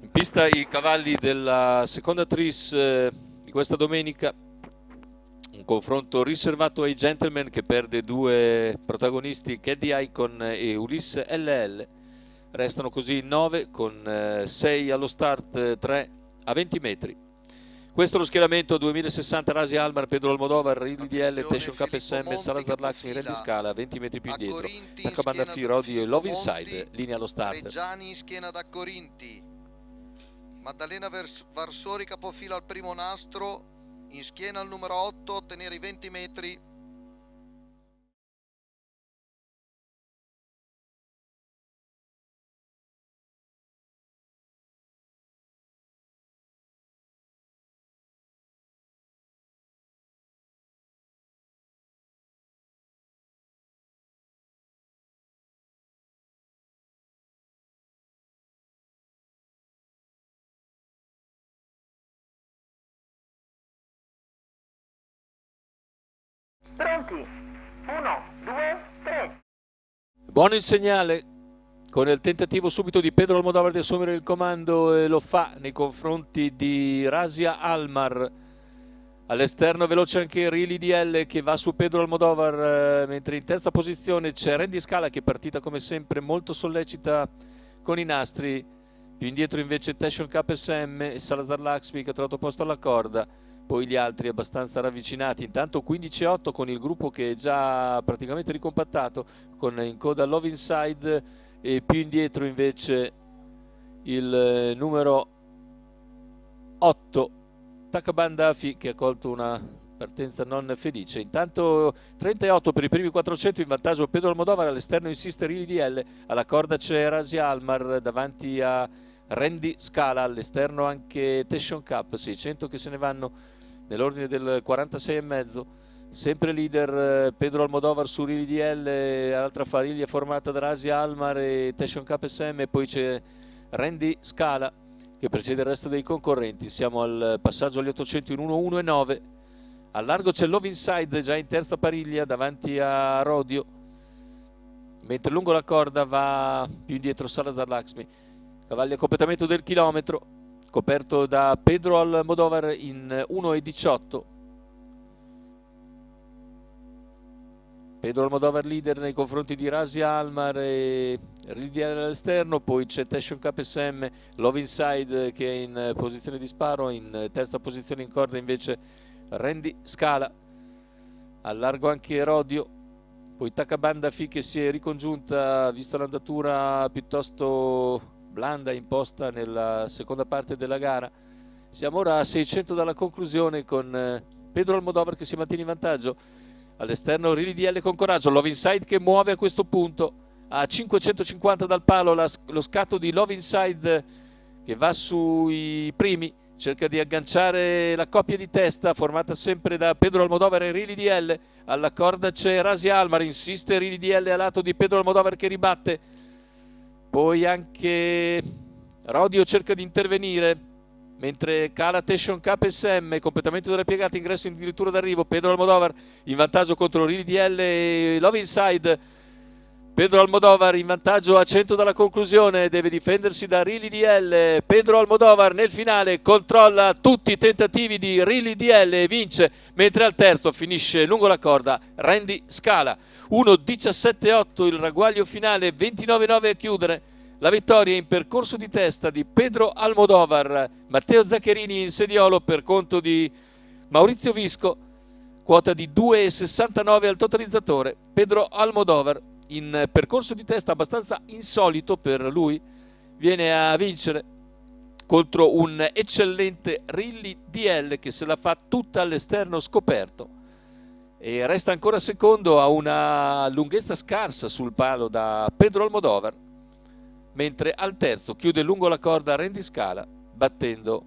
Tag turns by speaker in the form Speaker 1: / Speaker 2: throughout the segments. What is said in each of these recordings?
Speaker 1: In pista i cavalli della seconda tris di questa domenica, un confronto riservato ai gentleman che perde due protagonisti, Caddy Icon e Ulisse LL. Restano così 9 con 6 allo start, 3 a 20 metri. Questo è lo schieramento: 2060 Rasi Almar, Pedro Almodovar, Rili DL,
Speaker 2: Attenzione,
Speaker 1: Tession
Speaker 2: Filippo
Speaker 1: KSM,
Speaker 2: Monti che
Speaker 1: Salazar Laxmi, Randy
Speaker 2: profila
Speaker 1: Scala, 20 metri più
Speaker 2: a
Speaker 1: indietro.
Speaker 2: Corinti in
Speaker 1: Taccabanda
Speaker 2: schiena
Speaker 1: Fi,
Speaker 2: da
Speaker 1: Rodi e
Speaker 2: Filippo
Speaker 1: Love Inside,
Speaker 2: Monti,
Speaker 1: linea allo start.
Speaker 2: Reggiani in schiena da Corinti, Maddalena Varsori capofila al primo nastro, in schiena al numero 8, ottenere i 20 metri.
Speaker 3: Pronti? 1, 2, 3.
Speaker 1: Buono il segnale con il tentativo subito di Pedro Almodovar di assumere il comando, e lo fa nei confronti di Rasia Almar. All'esterno veloce anche Rili DL che va su Pedro Almodovar, mentre in terza posizione c'è Randy Scala che è partita come sempre molto sollecita con i nastri. Più indietro invece Tession KSM e Salazar Laxmi che ha trovato posto alla corda. Poi gli altri abbastanza ravvicinati. Intanto 15-8 con il gruppo che è già praticamente ricompattato, con in coda Love Inside e più indietro invece il numero 8 Taccabanda Fi che ha colto una partenza non felice. Intanto 38 per i primi 400 in vantaggio Pedro Almodovar. All'esterno insiste Rili DL, alla corda c'è Rasi Almar davanti a Randy Scala, all'esterno anche Tession Cup, 600 che se ne vanno nell'ordine del 46,5. Sempre leader Pedro Almodovar su Rili DL, altra famiglia formata da Rasi Almar e Tession Cup SM, e poi c'è Randy Scala che precede il resto dei concorrenti. Siamo al passaggio agli 800 in 1-1-9. Al largo c'è Love Inside già in terza pariglia davanti a Rodio, mentre lungo la corda va più indietro Salazar Laxmi. Cavalli a completamento del chilometro, coperto da Pedro Almodovar in 1,18. Pedro Almodovar leader nei confronti di Rasi Almar e Ridiale all'esterno, poi c'è Tession KSM, Love Inside che è in posizione di sparo, in terza posizione in corda invece Randy Scala, al largo anche Rodio, poi Taccabanda Fi che si è ricongiunta visto l'andatura piuttosto blanda imposta nella seconda parte della gara. Siamo ora a 600 dalla conclusione con Pedro Almodovar che si mantiene in vantaggio. All'esterno Rili DL con coraggio, Love Inside che muove a questo punto a 550 dal palo, lo scatto di Love Inside che va sui primi, cerca di agganciare la coppia di testa formata sempre da Pedro Almodovar e Rili DL. Alla corda c'è Rasi Almar, insiste Rili DL a lato di Pedro Almodovar che ribatte, poi anche Rodio cerca di intervenire mentre cala Tession KSM, completamente della piegata, ingresso addirittura d'arrivo, Pedro Almodovar in vantaggio contro Rili DL e Love Inside. Pedro Almodovar in vantaggio a 100 dalla conclusione, deve difendersi da Rili DL. Pedro Almodovar nel finale controlla tutti i tentativi di Rili DL e vince, mentre al terzo finisce lungo la corda Randy Scala. 1.17.8 il ragguaglio finale, 29.9 a chiudere. La vittoria in percorso di testa di Pedro Almodovar. Matteo Zaccherini in sediolo per conto di Maurizio Visco, quota di 2,69 al totalizzatore. Pedro Almodovar in percorso di testa abbastanza insolito per lui viene a vincere contro un eccellente Rili DL che se la fa tutta all'esterno scoperto e resta ancora secondo a una lunghezza scarsa sul palo da Pedro Almodovar, mentre al terzo chiude lungo la corda Randy Scala battendo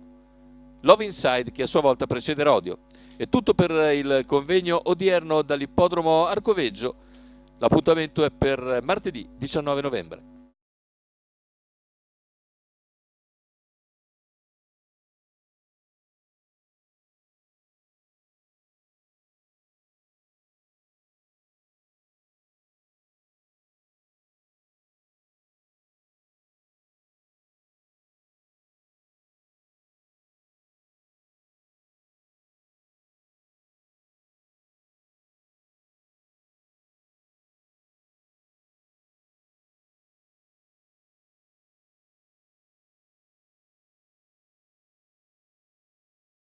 Speaker 1: Love Inside che a sua volta precede Rodio. È tutto per il convegno odierno dall'ippodromo Arcoveggio. L'appuntamento è per martedì 19 novembre.